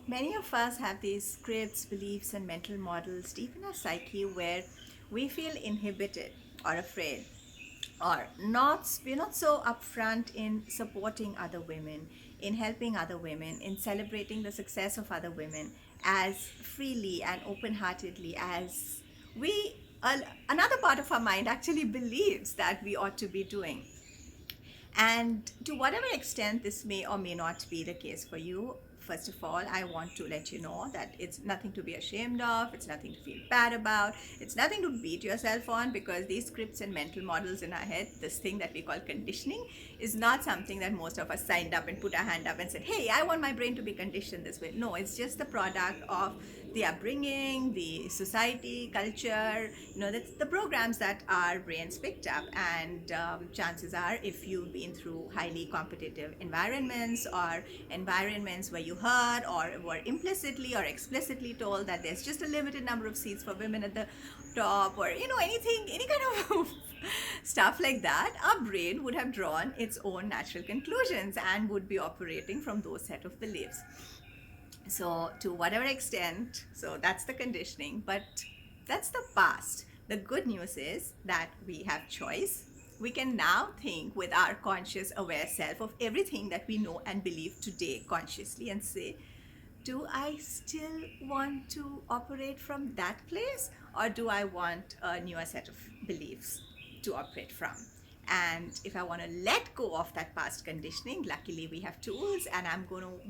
Many of us have these scripts, beliefs, and mental models deep in our psyche where we feel inhibited or afraid, or we're not so upfront in supporting other women, in helping other women, in celebrating the success of other women as freely and open-heartedly as we another part of our mind actually believes that we ought to be doing. And to whatever extent this may or may not be the case for you, first of all, I want to let you know that it's nothing to be ashamed of, it's nothing to feel bad about, it's nothing to beat yourself on, because these scripts and mental models in our head, this thing that we call conditioning, is not something that most of us signed up and put our hand up and said, hey, I want my brain to be conditioned this way. No, it's just the product of the upbringing, the society, culture, the programs that our brains picked up. And chances are, if you've been through highly competitive environments, or environments where you heard or were implicitly or explicitly told that there's just a limited number of seats for women at the top, or anything, any kind of stuff like that, our brain would have drawn its own natural conclusions and would be operating from those set of beliefs. So to whatever extent, so that's the conditioning, but that's the past. The good news is that we have choice. We can now think with our conscious aware self of everything that we know and believe today consciously, and say, do I still want to operate from that place, or do I want a newer set of beliefs to operate from? And if I want to let go of that past conditioning, luckily we have tools. And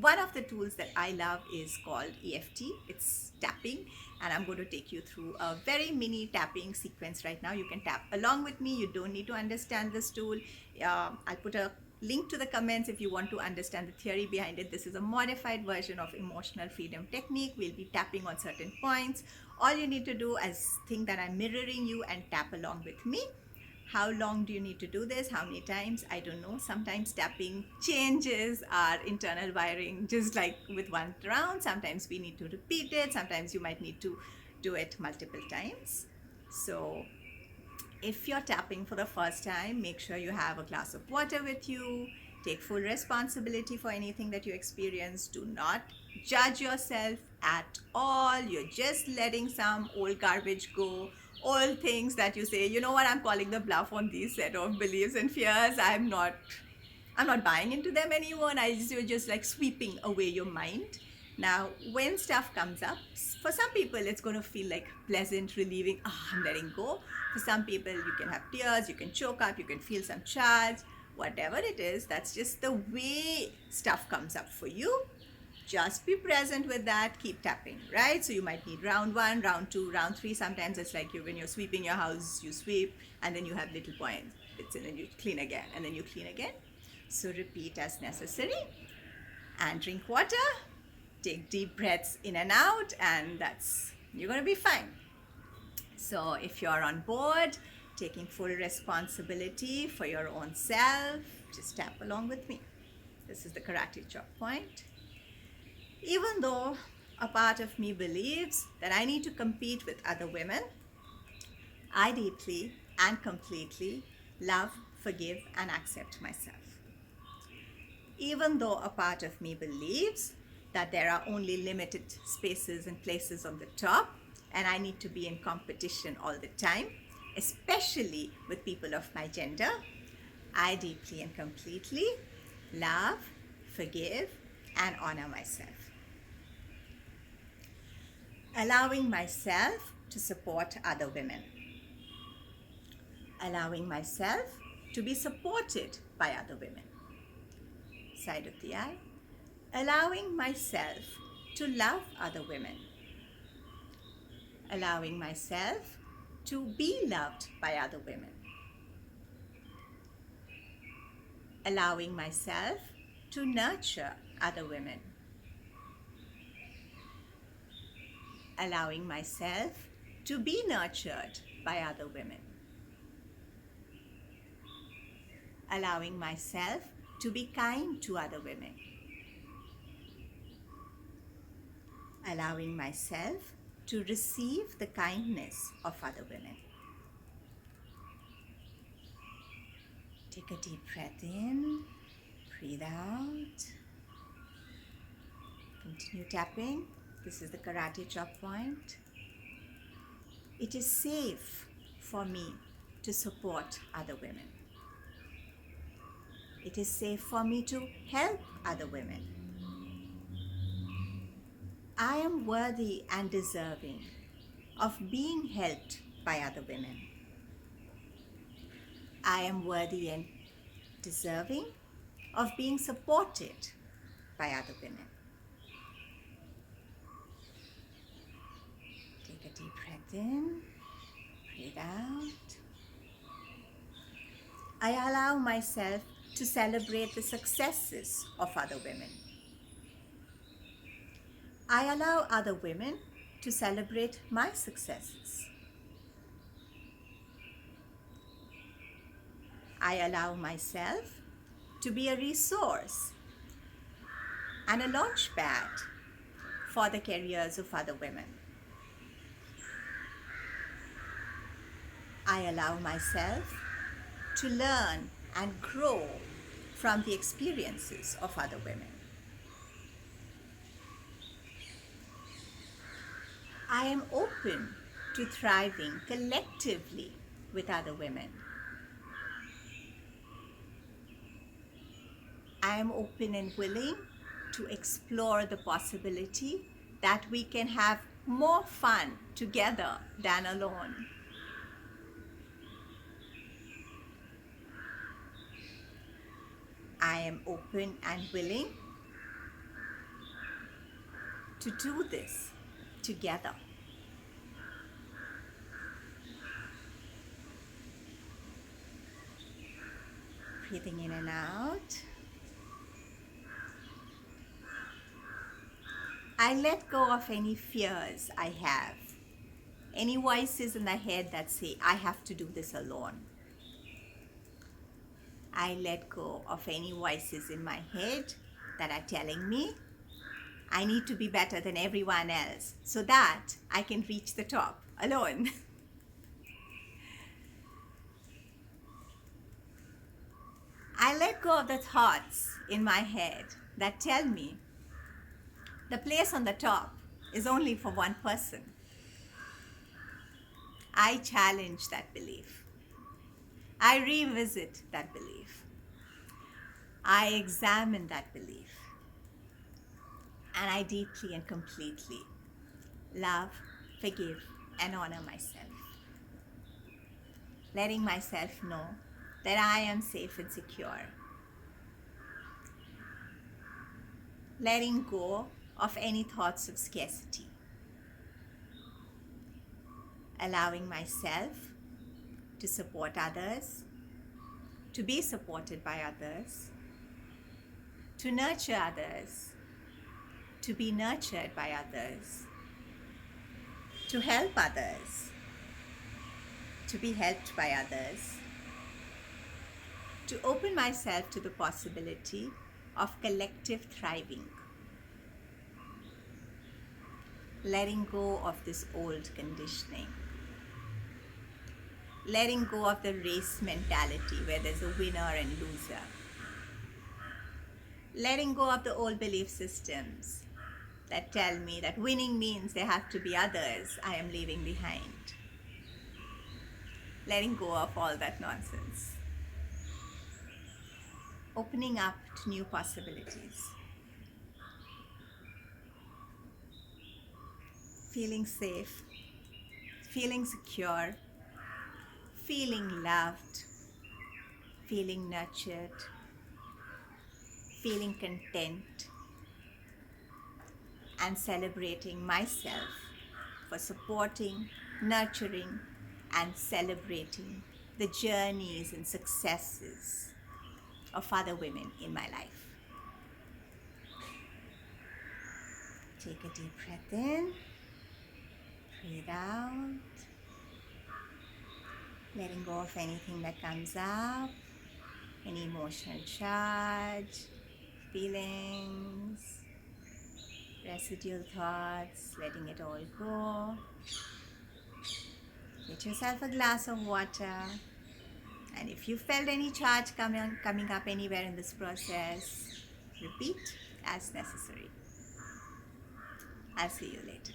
one of the tools that I love is called EFT. It's tapping. And I'm going to take you through a very mini tapping sequence right now. You can tap along with me. You don't need to understand this tool. I'll put a link to the comments if you want to understand the theory behind it. This is a modified version of emotional freedom technique. We'll be tapping on certain points. All you need to do is think that I'm mirroring you and tap along with me. How long do you need to do this? How many times? I don't know. Sometimes tapping changes our internal wiring just like with one round. Sometimes we need to repeat it. Sometimes you might need to do it multiple times. So if you're tapping for the first time, make sure you have a glass of water with you. Take full responsibility for anything that you experience. Do not judge yourself at all. You're just letting some old garbage go. All things that you say, you know what, I'm calling the bluff on these set of beliefs and fears. I'm not buying into them anymore. And you're just like sweeping away your mind. Now, when stuff comes up, for some people it's going to feel like pleasant, relieving. I'm letting go. For some people, you can have tears, you can choke up, you can feel some charge, whatever it is. That's just the way stuff comes up for you. Just be present with that. Keep tapping, right? So you might need round 1, round 2, round 3. Sometimes it's like when you're sweeping your house, you sweep and then you have little points, and then you clean again, and then you clean again. So repeat as necessary, and drink water. Take deep breaths in and out, and you're going to be fine. So if you're on board, taking full responsibility for your own self, just tap along with me. This is the karate chop point. Even though a part of me believes that I need to compete with other women, I deeply and completely love, forgive, and accept myself. Even though a part of me believes that there are only limited spaces and places on the top, and I need to be in competition all the time, especially with people of my gender, I deeply and completely love, forgive, and honor myself. Allowing myself to support other women. Allowing myself to be supported by other women. Side of the eye. Allowing myself to love other women. Allowing myself to be loved by other women. Allowing myself to nurture other women. Allowing myself to be nurtured by other women. Allowing myself to be kind to other women. Allowing myself to receive the kindness of other women. Take a deep breath in, breathe out. You can Continue tapping. This is the karate chop point. It is safe for me to support other women. It is safe for me to help other women. I am worthy and deserving of being helped by other women. I am worthy and deserving of being supported by other women. Take a deep breath in, breathe out. I allow myself to celebrate the successes of other women. I allow other women to celebrate my successes. I allow myself to be a resource and a launchpad for the careers of other women. I allow myself to learn and grow from the experiences of other women. I am open to thriving collectively with other women. I am open and willing to explore the possibility that we can have more fun together than alone. I am open and willing to do this together. Breathing in and out. I let go of any fears I have, any voices in the head that say, I have to do this alone. I let go of any voices in my head that are telling me I need to be better than everyone else so that I can reach the top alone. I let go of the thoughts in my head that tell me the place on the top is only for one person. I challenge that belief. I revisit that belief. I examine that belief. And I deeply and completely love, forgive, and honor myself. Letting myself know that I am safe and secure. Letting go of any thoughts of scarcity. Allowing myself to support others, to be supported by others, to nurture others, to be nurtured by others, to help others, to be helped by others, to open myself to the possibility of collective thriving. Letting go of this old conditioning. Letting go of the race mentality where there's a winner and loser. Letting go of the old belief systems that tell me that winning means there have to be others I am leaving behind. Letting go of all that nonsense. Opening up to new possibilities. Feeling safe, feeling secure, feeling loved, feeling nurtured, feeling content, and celebrating myself for supporting, nurturing, and celebrating the journeys and successes of other women in my life. Take a deep breath in, breathe out, letting go of anything that comes up, any emotional charge, feelings, residual thoughts, letting it all go. Get yourself a glass of water, and if you felt any charge coming up anywhere in this process, repeat as necessary. I'll see you later.